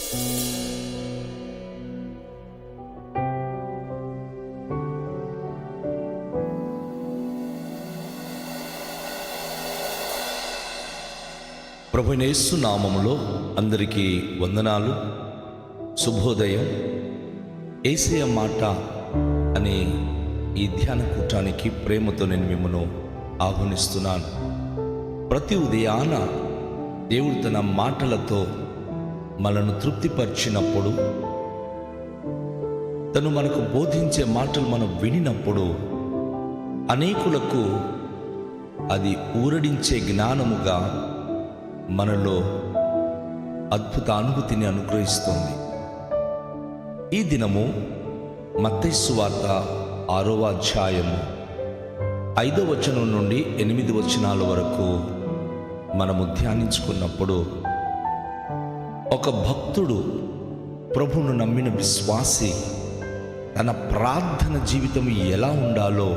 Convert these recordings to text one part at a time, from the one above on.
ప్రభువైన యేసు నామములో అందరికీ వందనాలు, శుభోదయం. యేసయ్య మాట అనే ఈ ధ్యాన కూటానికి ప్రేమతో నేను మిమ్మల్ని ఆహ్వానిస్తున్నాను. ప్రతి ఉదయాన దేవుడు తన మాటలతో మనను తృప్తిపరిచినప్పుడు, తను మనకు బోధించే మాటలు మనం వినినప్పుడు అనేకులకు అది ఊరడించే జ్ఞానముగా మనలో అద్భుత అనుభూతిని అనుగ్రహిస్తుంది. ఈ దినము మత్తయి సువార్త 6వ అధ్యాయము 5వ వచనం నుండి 8 వచనాల వరకు మనము ధ్యానించుకున్నప్పుడు, ఒక భక్తుడు, ప్రభువును నమ్మిన విశ్వాసి తన ప్రార్థన జీవితం ఎలా ఉండాలో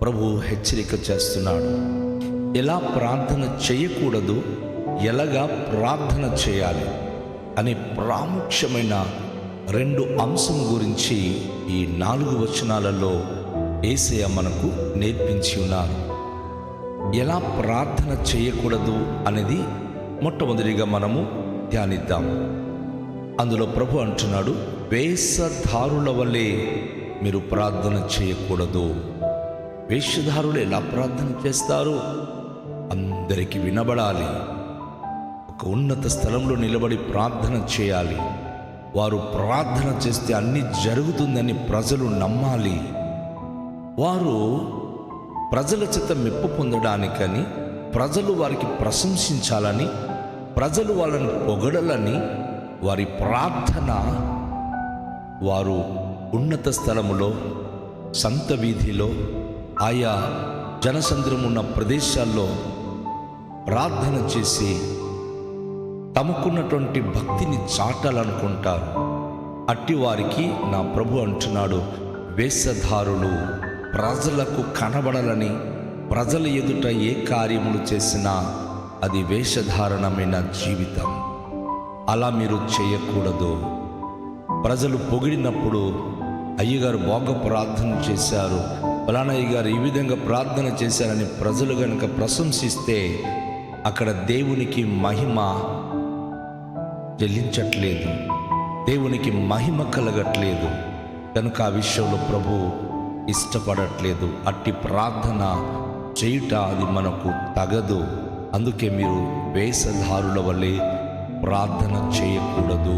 ప్రభువు హెచ్చరిక చేస్తున్నాడు. ఎలా ప్రార్థన చేయకూడదు, ఎలాగా ప్రార్థన చేయాలి అనే ప్రాముఖ్యమైన 2 అంశం గురించి ఈ 4 వచనాలలో యేసయ్య మనకు నేర్పించి ఉన్నారు. ఎలా ప్రార్థన చేయకూడదు అనేది మొట్టమొదటిగా మనము ధ్యానిద్దాం. అందులో ప్రభు అంటున్నాడు, వేషధారుల వలె మీరు ప్రార్థన చేయకూడదు. వేషధారులు ఎలా ప్రార్థన చేస్తారు? అందరికీ వినబడాలి, ఒక ఉన్నత స్థలంలో నిలబడి ప్రార్థన చేయాలి. వారు ప్రార్థన చేస్తే అన్నీ జరుగుతుందని ప్రజలు నమ్మాలి. వారు ప్రజల చేత మెప్పు పొందడానికని, ప్రజలు వారికి ప్రశంసించాలని, ప్రజలు వాళ్ళని పొగడాలని వారి ప్రార్థన వారు ఉన్నత స్థలములో, సంత వీధిలో, ఆయా జనసంద్రం ఉన్న ప్రదేశాల్లో ప్రార్థన చేసి తమకున్నటువంటి భక్తిని చాటాలనుకుంటారు. అట్టి వారికి నా ప్రభు అంటున్నాడు, వేషధారులు, ప్రజలకు కనబడాలని ప్రజల ఎదుట ఏ కార్యములు చేసినా అది వేషధారణమైన జీవితం. అలా మీరు చేయకూడదు. ప్రజలు పొగిడినప్పుడు, అయ్యగారు బాగా ప్రార్థన చేశారు, ఫలానా అయ్యగారు ఈ విధంగా ప్రార్థన చేశారని ప్రజలు కనుక ప్రశంసిస్తే అక్కడ దేవునికి మహిమ చెల్లించట్లేదు, దేవునికి మహిమ కలగట్లేదు. కనుక ఆ విషయంలో ప్రభు ఇష్టపడట్లేదు. అట్టి ప్రార్థన చేయుట అది మనకు తగదు. అందుకే మీరు వేషధారుల వలె ప్రార్థన చేయకూడదు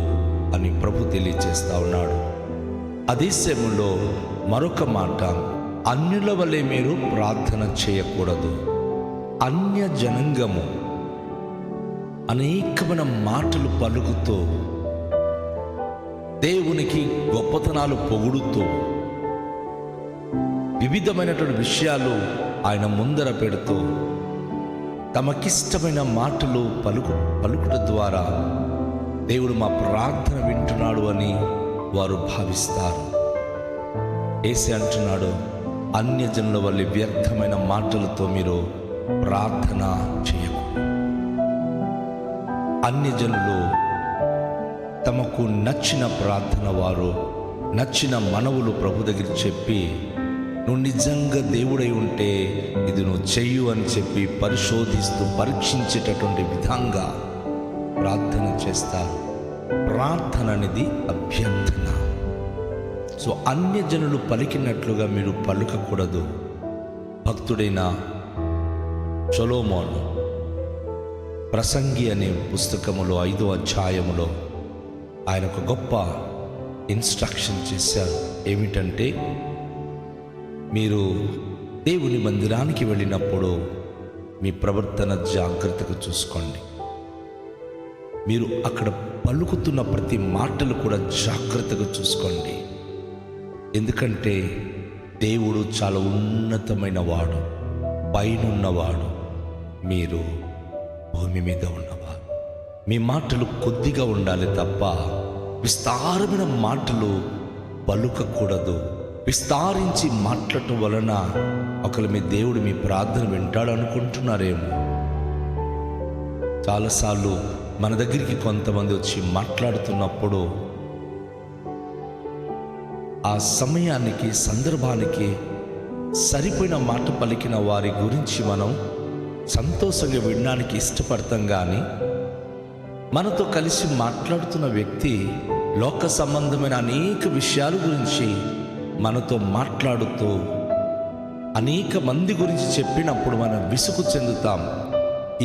అని ప్రభు తెలియజేస్తా ఉన్నాడు. అదే సమయంలో మరొక మాట, అన్యుల వలె మీరు ప్రార్థన చేయకూడదు. అన్య జనాంగము అనేకమైన మాటలు పలుకుతూ, దేవునికి గొప్పతనాలు పొగుడుతూ, వివిధమైనటువంటి విషయాలు ఆయన ముందర పెడుతూ, తమకిష్టమైన మాటలు పలుకుట ద్వారా దేవుడు మా ప్రార్థన వింటున్నాడు అని వారు భావిస్తారు. యేసయ్య అంటున్నాడు, అన్యజనుల వల్ల వ్యర్థమైన మాటలతో మీరు ప్రార్థన చేయకూడదు. అన్యజనులు తమకు నచ్చిన ప్రార్థన, వారు నచ్చిన మనవులు ప్రభు దగ్గర చెప్పి, నువ్వు నిజంగా దేవుడై ఉంటే ఇది నువ్వు చెయ్యు అని చెప్పి పరిశోధిస్తూ పరీక్షించేటటువంటి విధంగా ప్రార్థన చేస్తారు. ప్రార్థన అనేది అభ్యర్థన. సో అన్యజనులు పలికినట్లుగా మీరు పలుకకూడదు. భక్తుడైన సొలొమోను ప్రసంగి అనే పుస్తకములో 5వ అధ్యాయములో ఆయన ఒక గొప్ప ఇన్స్ట్రక్షన్ చేశారు. ఏమిటంటే, మీరు దేవుని మందిరానికి వెళ్ళినప్పుడు మీ ప్రవర్తన జాగ్రత్తగా చూసుకోండి. మీరు అక్కడ పలుకుతున్న ప్రతి మాటలు కూడా జాగ్రత్తగా చూసుకోండి. ఎందుకంటే దేవుడు చాలా ఉన్నతమైన వాడు, పైనున్నవాడు, మీరు భూమి మీద ఉన్నవారు. మీ మాటలు కొద్దిగా ఉండాలి తప్ప విస్తారమైన మాటలు పలుకకూడదు. విస్తారించి మాట్లాడటం వలన ఒకవేళ మీ దేవుడు మీ ప్రార్థన వింటాడు అనుకుంటున్నారేమో. చాలాసార్లు మన దగ్గరికి కొంతమంది వచ్చి మాట్లాడుతున్నప్పుడు ఆ సమయానికి సందర్భానికి సరిపోయిన మాట పలికిన వారి గురించి మనం సంతోషంగా వినడానికి ఇష్టపడతాం. కానీ మనతో కలిసి మాట్లాడుతున్న వ్యక్తి లోక సంబంధమైన అనేక విషయాల గురించి మనతో మాట్లాడుతూ అనేక మంది గురించి చెప్పినప్పుడు మనం విసుగు చెందుతాం.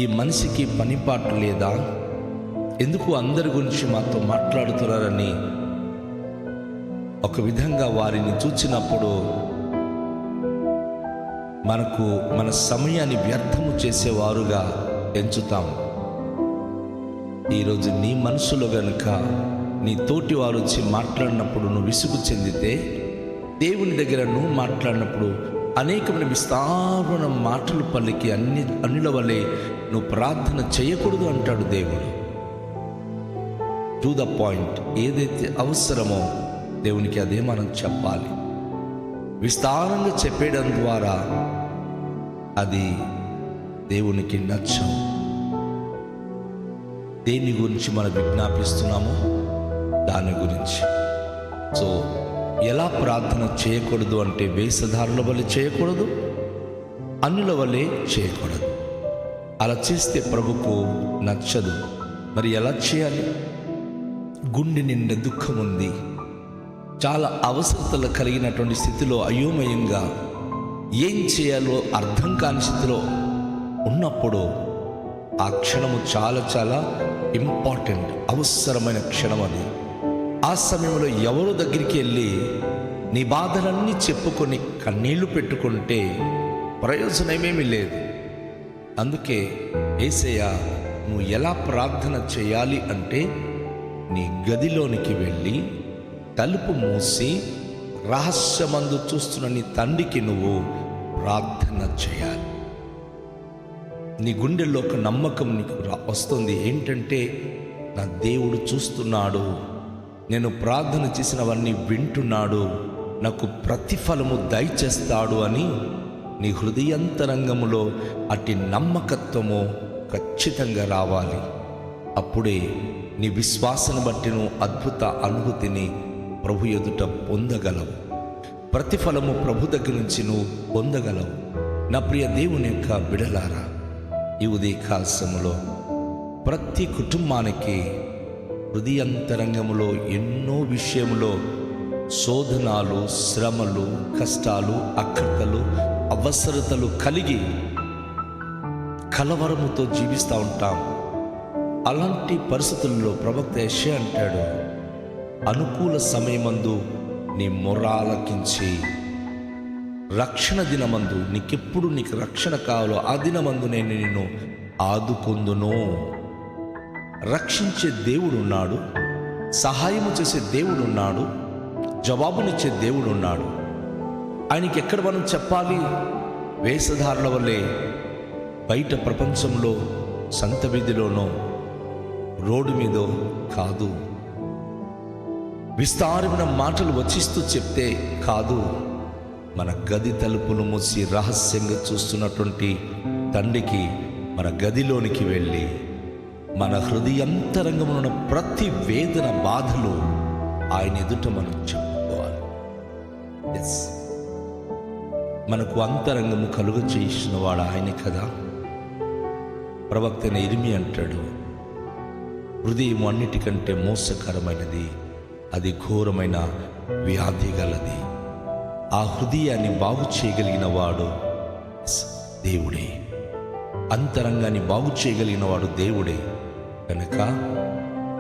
ఈ మనిషికి పనిపాటు లేదా, ఎందుకు అందరి గురించి మాతో మాట్లాడుతున్నారని ఒక విధంగా వారిని చూచినప్పుడు మనకు మన సమయాన్ని వ్యర్థము చేసేవారుగా ఎంచుతాం. ఈరోజు నీ మనసులో గనుక నీ తోటి వారు వచ్చి మాట్లాడినప్పుడు నువ్వు విసుగు చెందితే, దేవుని దగ్గర నువ్వు మాట్లాడినప్పుడు అనేకమైన విస్తారమైన మాటలు పలికి అన్నిల వలె నువ్వు ప్రార్థన చేయకూడదు అంటాడు దేవుడు. టు ద పాయింట్, ఏదైతే అవసరమో దేవునికి అదే మనం చెప్పాలి. విస్తారంగా చెప్పేయడం ద్వారా అది దేవునికి నచ్చదు. దేని గురించి మనం విజ్ఞాపిస్తున్నామో దాని గురించి. సో ఎలా ప్రార్థన చేయకూడదు అంటే వేషధారుల వలె చేయకూడదు, అన్యుల వలె చేయకూడదు. అలా చేస్తే ప్రభుకు నచ్చదు. మరి ఎలా చేయాలి? గుండె నిండా దుఃఖం ఉంది, చాలా అవసరతలు కలిగినటువంటి స్థితిలో అయోమయంగా ఏం చేయాలో అర్థం కాని స్థితిలో ఉన్నప్పుడు ఆ క్షణము చాలా చాలా ఇంపార్టెంట్, అవసరమైన క్షణం అది. ఆ సమయంలో ఎవరో దగ్గరికి వెళ్ళి నీ బాధలన్నీ చెప్పుకొని కన్నీళ్లు పెట్టుకుంటే ప్రయోజనమేమీ లేదు. అందుకే యేసయ్య నువ్వు ఎలా ప్రార్థన చేయాలి అంటే, నీ గదిలోనికి వెళ్ళి తలుపు మూసి రహస్యమందు చూస్తున్న నీ తండ్రికి నువ్వు ప్రార్థన చేయాలి. నీ గుండెల్లో ఒక నమ్మకం నీకు వస్తుంది. ఏంటంటే, నా దేవుడు చూస్తున్నాడు, నేను ప్రార్థన చేసినవన్నీ వింటున్నాడు, నాకు ప్రతిఫలము దయచేస్తాడు అని నీ హృదయంతరంగములో అట్టి నమ్మకత్వము ఖచ్చితంగా రావాలి. అప్పుడే నీ విశ్వాసాన్ని బట్టి నువ్వు అద్భుత అనుభూతిని ప్రభు ఎదుట పొందగలవు. ప్రతిఫలము ప్రభు దగ్గర నుంచి నువ్వు పొందగలవు. నా ప్రియ దేవుని యొక్క బిడలారా, ఈ ఉదయకాలములో ప్రతి కుటుంబానికి హృదయంతరంగములో ఎన్నో విషయములో శోధనాలు, శ్రమలు, కష్టాలు, అక్కర్తలు, అవసరతలు కలిగి కలవరముతో జీవిస్తూ ఉంటాం. అలాంటి పరిస్థితుల్లో ప్రవక్త యెషయా అంటాడు, అనుకూల సమయమందు నీ మొర్ర ఆలకించి రక్షణ దినమందు నీకెప్పుడు నీకు రక్షణ కావాలో ఆ దినమందు నేను నిన్ను ఆదుకొందును. రక్షించే దేవుడు ఉన్నాడు, సహాయము చేసే దేవుడు ఉన్నాడు, జవాబునిచ్చే దేవుడు ఉన్నాడు. ఆయనకి ఎక్కడ మనం చెప్పాలి? వేషధారుల వల్లే బయట ప్రపంచంలో సంత వీధిలోనో రోడ్డు మీదో కాదు. విస్తారమైన మాటలు వచిస్తూ చెప్తే కాదు. మన గది తలుపులు మూసి రహస్యంగా చూస్తున్నటువంటి తండ్రికి మన గదిలోనికి వెళ్ళి మన హృదయంతరంగంలో ఉన్న ప్రతి వేదన, బాధలు ఆయన ఎదుట మనం చెప్పుకోవాలి. మనకు అంతరంగము కలుగ చేసిన వాడు ఆయన కదా. ప్రవక్త ఇర్మియా అంటాడు, హృదయం అన్నిటికంటే మోసకరమైనది, అది ఘోరమైన వ్యాధి గలది. ఆ హృదయాన్ని బాగు చేయగలిగిన వాడు దేవుడే. అంతరంగాన్ని బాగు చేయగలిగిన వాడు దేవుడే. కనుక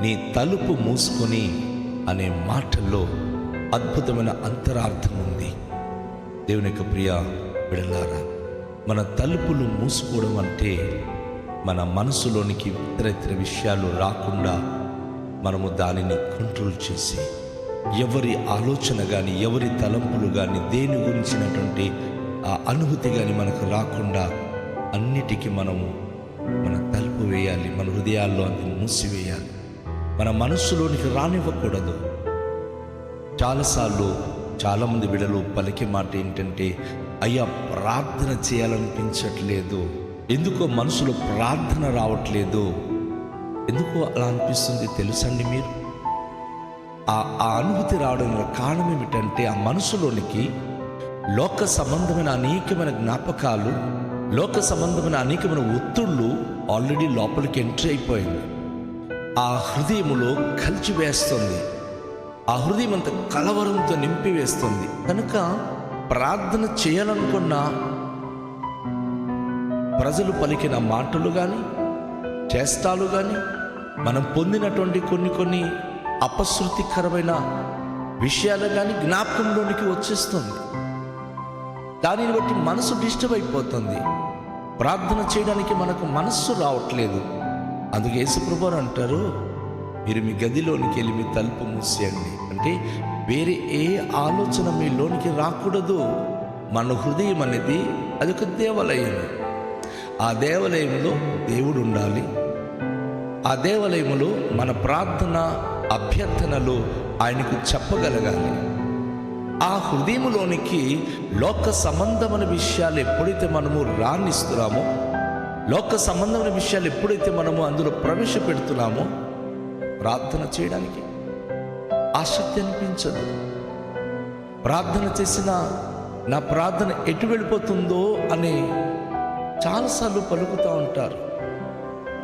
నీ తలుపు మూసుకొని అనే మాటల్లో అద్భుతమైన అంతరార్థం ఉంది. దేవుని యొక్క ప్రియ బిడ్డలారా, మన తలుపులు మూసుకోవడం అంటే మన మనసులోనికి ఇతర విషయాలు రాకుండా మనము దానిని కంట్రోల్ చేసి, ఎవరి ఆలోచన కానీ, ఎవరి తలంపులు కానీ, దేని గురించినటువంటి ఆ అనుభూతి కానీ మనకు రాకుండా అన్నిటికీ మనము మన తలుపు వేయాలి. మన హృదయాల్లో అది మూసివేయాలి. మన మనస్సులోనికి రానివ్వకూడదు. చాలాసార్లు చాలామంది బిడ్డలు పలికే మాట ఏంటంటే, అయ్యా ప్రార్థన చేయాలనిపించట్లేదు, ఎందుకో మనసులో ప్రార్థన రావట్లేదు. ఎందుకు అలా అనిపిస్తుంది తెలుసండి మీరు? ఆ అనుభూతి రావడం కారణం ఏమిటంటే, ఆ మనసులోనికి లోక సంబంధమైన అనేకమైన జ్ఞాపకాలు, లోక సంబంధమైన అనేకమైన ఒత్తిళ్ళు ఆల్రెడీ లోపలికి ఎంట్రీ అయిపోయింది. ఆ హృదయములో కలిచివేస్తుంది, ఆ హృదయం అంత కలవరంతో నింపివేస్తుంది. కనుక ప్రార్థన చేయాలనుకున్న ప్రజలు పలికిన మాటలు కానీ, చేష్టాలు కానీ, మనం పొందినటువంటి కొన్ని అపశృతికరమైన విషయాలు కానీ జ్ఞాపకంలోనికి వచ్చేస్తుంది. దానిని బట్టి మనసు డిస్టర్బ్ అయిపోతుంది. ప్రార్థన చేయడానికి మనకు మనస్సు రావట్లేదు. అందుకే యేసుప్రభువు అంటారు, మీరు మీ గదిలోనికి వెళ్ళి మీ తలుపు మూసేయండి. అంటే వేరే ఏ ఆలోచన మీలోనికి రాకూడదు. మన హృదయం అనేది అదొక దేవాలయం. ఆ దేవాలయంలో దేవుడు ఉండాలి. ఆ దేవాలయంలో మన ప్రార్థన అభ్యర్థనలు ఆయనకు చెప్పగలగాలి. ఆ హృదయంలోనికి లోక సంబంధమైన విషయాలు ఎప్పుడైతే మనము రాణిస్తున్నామో, లోక సంబంధమైన విషయాలు ఎప్పుడైతే మనము అందులో ప్రవేశపెడుతున్నామో, ప్రార్థన చేయడానికి ఆసక్తి అనిపించదు. ప్రార్థన చేసిన నా ప్రార్థన ఎటు వెళ్ళిపోతుందో అని చాలాసార్లు పలుకుతూ ఉంటారు.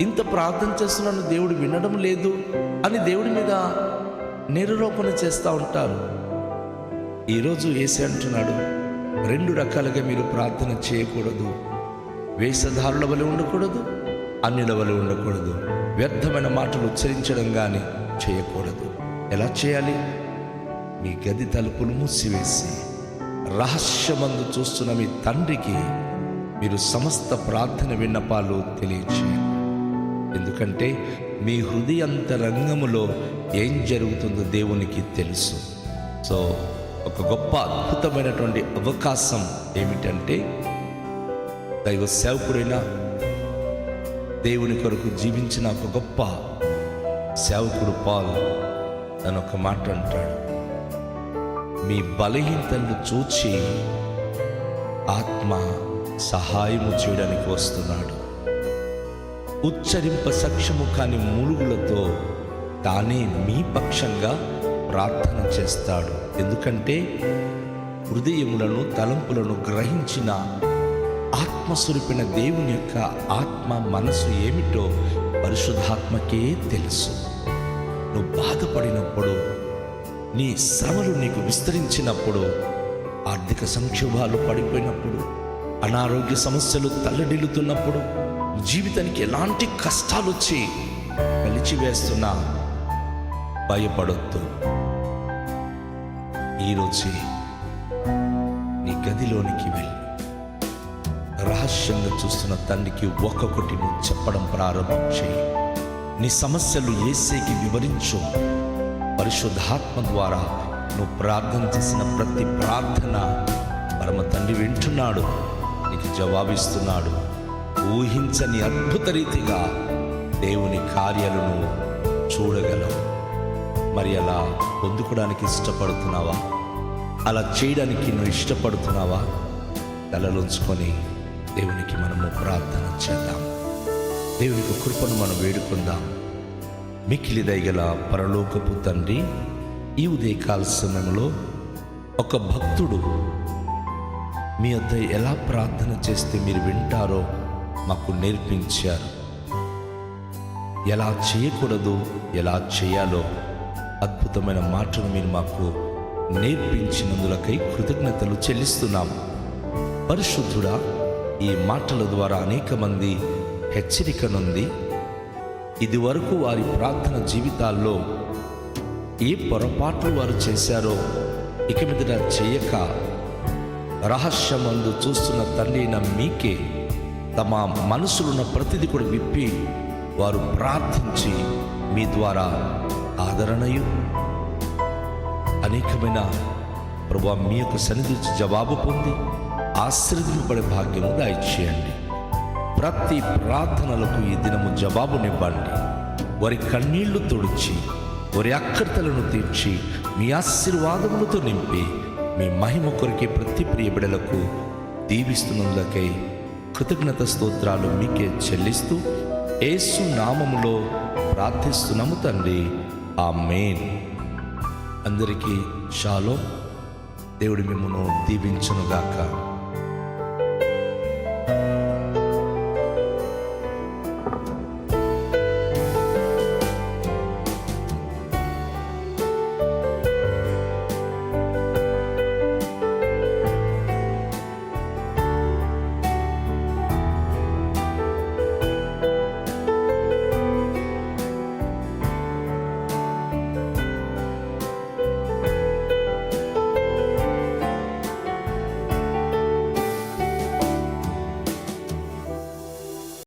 ఇంత ప్రార్థన చేస్తున్నాను, దేవుడు వినడం లేదు అని దేవుడి మీద నిరూపణ చేస్తూ ఉంటారు. ఈరోజు యేసు అంటున్నాడు, 2 రకాలుగా మీరు ప్రార్థన చేయకూడదు. వేషధారుల వలె ఉండకూడదు, అన్యుల వలె ఉండకూడదు. వ్యర్థమైన మాటలు ఉచ్చరించడం కానీ చేయకూడదు. ఎలా చేయాలి? మీ గది తలుపులు మూసివేసి రహస్యమందు చూస్తున్న మీ తండ్రికి మీరు సమస్త ప్రార్థన విన్నపాలు తెలియచేయండి. ఎందుకంటే మీ హృదయాంతరంగములో ఏం జరుగుతుందో దేవునికి తెలుసు. సో ఒక గొప్ప అద్భుతమైనటువంటి అవకాశం ఏమిటంటే, దైవ సేవకుడైన, దేవుని కొరకు జీవించిన ఒక గొప్ప సేవకుడు పాల్ తను ఒక మాట అంటాడు, మీ బలహీనతను చూచి ఆత్మ సహాయము చేయడానికి వస్తున్నాడు. ఉచ్చరింప సక్షము కాని మూలుగులతో తానే మీ పక్షంగా ప్రార్థన చేస్తాడు. ఎందుకంటే హృదయములను తలంపులను గ్రహించిన ఆత్మస్వరూపిన దేవుని యొక్క ఆత్మ మనసు ఏమిటో పరిశుద్ధాత్మకే తెలుసు. నువ్వు బాధపడినప్పుడు, నీ శ్రమలు నీకు విస్తరించినప్పుడు, ఆర్థిక సంక్షోభాలు పడిపోయినప్పుడు, అనారోగ్య సమస్యలు తల్లడిల్లుతున్నప్పుడు, జీవితానికి ఎలాంటి కష్టాలు వచ్చి కలిచివేస్తున్నా భయపడొద్దు. ఈరోజు నీ గదిలోనికి వెళ్ళి రహస్యంగా చూస్తున్న తండ్రికి ఒక్కొక్కటి నువ్వు చెప్పడం ప్రారంభం చేయి. నీ సమస్యలు యేసుకి వివరించు. పరిశుద్ధాత్మ ద్వారా నువ్వు ప్రార్థన చేసిన ప్రతి ప్రార్థన పరమ తండ్రి వింటున్నాడు, నీకు జవాబిస్తున్నాడు. ఊహించని అద్భుత రీతిగా దేవుని కార్యాలను చూడగలవు. మరి అలా పొందుకోవడానికి ఇష్టపడుతున్నావా? అలా చేయడానికి నువ్వు ఇష్టపడుతున్నావా? తలలుంచుకొని దేవునికి మనము ప్రార్థన చేద్దాం. దేవునికి కృపను మనం వేడుకుందాం. మిక్కిలి దయగల పరలోకపు తండ్రి, ఈ ఉదయకాల సమయంలో ఒక భక్తుడు మీ వద్ద ఎలా ప్రార్థన చేస్తే మీరు వింటారో మాకు నేర్పించారు. ఎలా చేయకూడదు, ఎలా చేయాలో అద్భుతమైన మాటలు మీరు మాకు నేర్పించినందులకై కృతజ్ఞతలు చెల్లిస్తున్నాము. పరిశుద్ధుడా, ఈ మాటల ద్వారా అనేక మంది హెచ్చరిక నుండి ఇది వరకు వారి ప్రార్థన జీవితాల్లో ఏ పొరపాట్లు వారు చేశారో ఇక మీదట చేయక, రహస్యమందు చూస్తున్న తండ్రి అయిన మీకే తమ మనసులున్న ప్రతిదీ కూడా విప్పి వారు ప్రార్థించి మీ ద్వారా ఆదరణయు అనేకమైన ప్రభువా మీ యొక్క సన్నిధి జవాబు పొంది ఆశీర్వదింపబడే భాగ్యము దయచేయండి. ప్రతి ప్రార్థనలకు ఈ దినము జవాబునివ్వండి. వారి కన్నీళ్లు తుడిచి, వారి అక్కర్తలను తీర్చి, మీ ఆశీర్వాదములతో నింపి, మీ మహిమ కొరికే ప్రతి ప్రియ బిడ్డలకు దీవిస్తున్నందుకై కృతజ్ఞత స్తోత్రాలు మీకే చెల్లిస్తూ యేసు నామములో ప్రార్థిస్తున్నాము తండ్రి, ఆమేన్. అందరికీ షాలోమ్. దేవుడు మిమ్మును దీవించునుగాక.